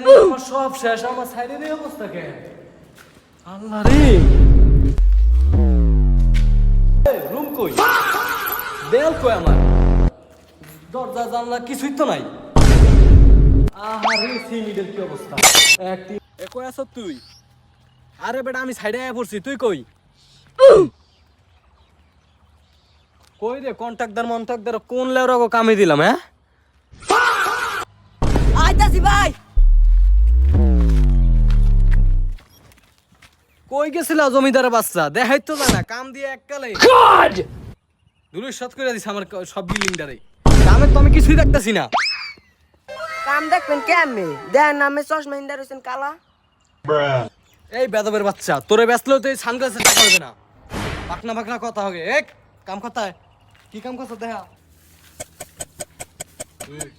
রে আমার সব শেষ, আমার সাইডের এই অবস্থা কেন? আল্লাহ রে, রুম কই, দেয়াল কই, আমার দরজা জানলা কিছুই তো নাই। আহারে সিমিডের কি অবস্থা! একটি এ কই আছ তুই? আরে বেটা আমি সাইডে আয়া পড়ছি, তুই কই? কই রে কন্ট্রাক্টর কোন লেওরা গো কামে দিলাম? হ্যাঁ আইতাছি ভাই। কই গেছিল জমিদারের বাচ্চা? দেখাই তো জানা কাম দিয়ে এককালে ধুলির শত করে দিছে আমার সব বিল্ডিংটারে। কামে তো আমি কিছুই দেখতাছি না। কাম দেখবেন কেমনে? দেন নামে চশমা হিন্দার হইছেন কালা। এই বেদবের বাচ্চা, তোরে ব্যস্তলেও তো এই সানগ্লাসের টাকা হবে না। পাকনা কথা হবে। এক কাম কথায় কি কাম করছ দেখা।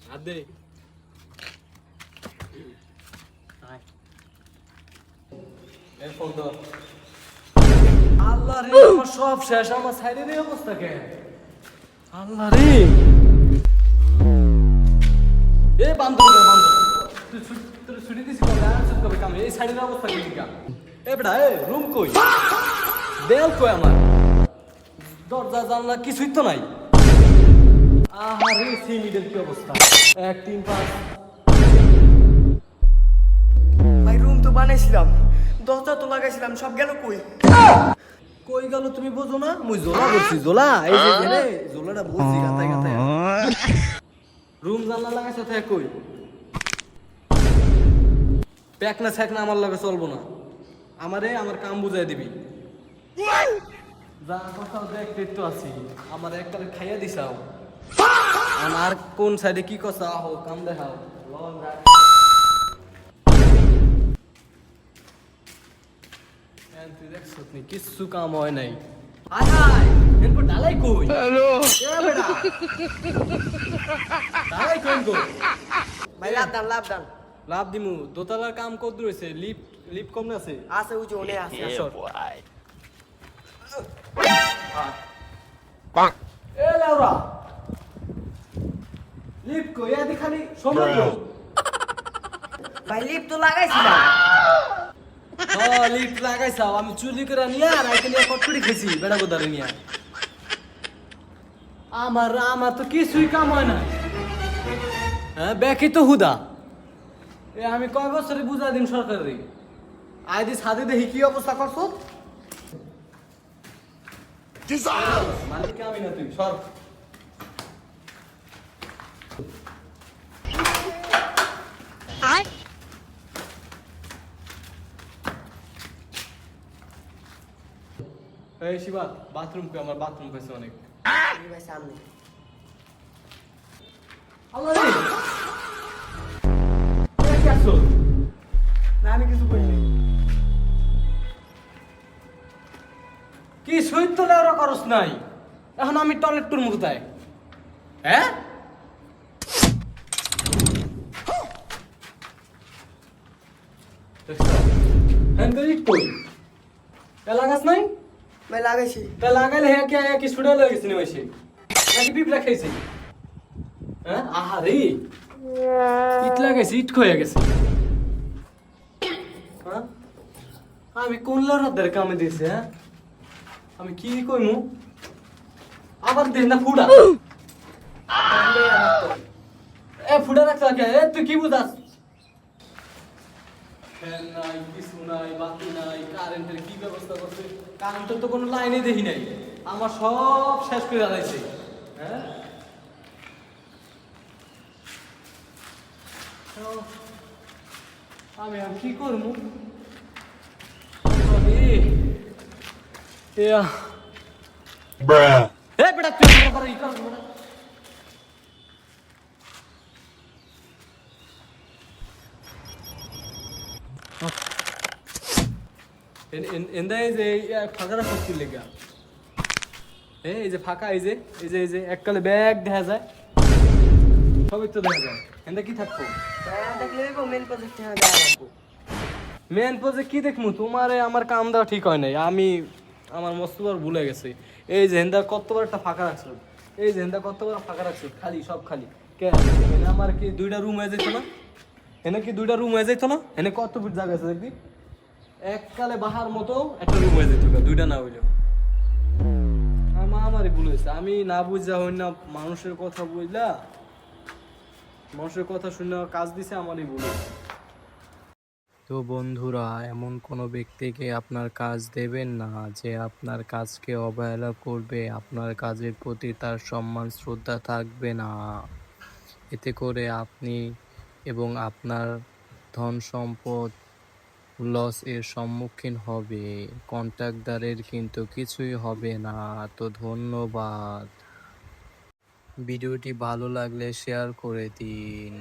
হাত দে। এই ফোন ধর। আল্লাহ রে আমার সব শেষ, আমার সাইডের এই অবস্থা কেন? আল্লাহ রে, এ বান্দর তুই তোর ছুটি দিছিস কথা চুপ করে কামে এই সাইডের অবস্থা কি লিগা? এ বেটা এ রুম কই, দেয়াল কই, আমার দরজা জানলা কিছুই তো নাই। আহারে সিমিডের কি অবস্থা! 1 3 5 ভাই রুম তো বানাইছিলাম, দরজা তো লাগাইছিলাম, সব গেল কই? কই গেল তুমি বুঝো না? মুই জোলা বলছি, জোলা এই যে রে জোলাটা বুঝছি গাতায় গাতায়। রুম জানলা লাগাইছ থাকে কই? প্যাকনা ছ্যাকনা আমার লগে চলবো না। আমার কাম বুঝাই দিবি। যা কথা দেখতে তো আছি, আমার এককালে খাইয়া দিছাও। আর কোন সাইডে কি কথা আহো কাম দেখাও। তুই দেখছ কিচ্ছু কাম হয় নাই। আয় হায় এরপর ডালাই কই? হ্যালো বেটা, ডালাই কই গো? ভাই লাভ দান। লাভ দিমু। দোতলার কাম কত রয়েছে? লিফট কম আছে? আছে ওই যে ওনে আছে। এ লাউরা লিফট কই? এদি খালি সময় দাও। ভাই লিপ তো লাগাইছিলাম। লিফট লাগাইছাও, আমি চুরি করে নিয়ে আর আইতে নিয়ে কটকটি খাইছি বেড়া গোদারে নিয়ে। আমার তো কিছুই কাম হয় না। হ্যাঁ ব্যাকি তো হুদা। এ আমি কয় বছরে বুঝা দিন সরকারে আইদি সাদে দেখি কি অবস্থা করছো। মালিক আমি না, তুই সর। এই শিবা বাথরুম কই? আমার বাথরুম কইছে অনেক। ভাই সামনে। আল্লাহ রে, এ কি আসল? না আমি কিছু করিনি। কি সইত তো লেওরা করস নাই? এখন আমি টয়লেট টুর মুরতায়। হ্যাঁ হ্যান্ডেলিক কই? এ লাগাস নাই? ভাই লাগাইছি। তা লাগাইলে হ্যাঁ কি ছুড়ে লেগেছে নি মাইসে নাকি পিঁপড়া খাইছে? হ্যাঁ আহারে ইট লাগাইছে, ইট খয়ে গেছে। হ্যাঁ আমি কোন লেওরাদের কামে দিয়েছি? হ্যাঁ আমি কি কইমু? আবার দেখ না ফুড়া। এ ফুড়া রাখছ কে? এ তুই কি বুঝাস? ফ্যান নাই, কিছু নাই, বাতি নাই, কারেন্টের কি ব্যবস্থা করছে? কারেন্টের তো কোনো লাইনে দেখি নাই। আমার সব শেষ করে দাঁড়াইছে। হ্যাঁ আমি আর কি করবো? বেটা তুই ই কর বেটা। এই যে ফাঁকা রাখা কি লেগা? এই যে ফাঁকা, এই যে এককালে ব্যাগ দেখা যায়, সবই তো দেখা যায়। এন্দা কি থাকবো? দেখলে মেন প্রজেক্ট দেওয়া লাগবো। মেন প্রজেক্ট কি দেখমু? তোমারে আমার কাম দেওয়া ঠিক হয় নাই। আমার মস্তবার ভুলে গেছে। এই যে হেন্দা কতবার একটা ফাঁকা রাখছো, এই যে হেন্দা কতবার ফাঁকা রাখছো, খালি সব খালি। কে আমার কি 2টা রুম হয়ে যেত না? এনে কি দুইটা রুম হয়ে যাইতো না? এনে কত ফিট জায়গা আছে দেখবি? এককালে বাহার মতো একটা রুম হয়ে যেত, দুইটা না হইলেও। আমারই ভুল হয়েছে, আমি না বুঝা হই না, মানুষের কথা বুঝলা, মানুষের কথা শুনে কাজ দিছে, আমারই ভুল হয়েছে। তো বন্ধুরা, এমন কোনো ব্যক্তিকে আপনার কাজ দেবেন না যে আপনার কাজকে অবহেলা করবে, আপনার কাজের প্রতি তার সম্মান শ্রদ্ধা থাকবে না। এতে করে আপনি এবং আপনার ধন সম্পদ লস এর সম্মুখীন হবে, কন্ট্রাক্টদারের কিন্তু কিছুই হবে না। তো ধন্যবাদ। ভিডিওটি ভালো লাগলে শেয়ার করে দিন।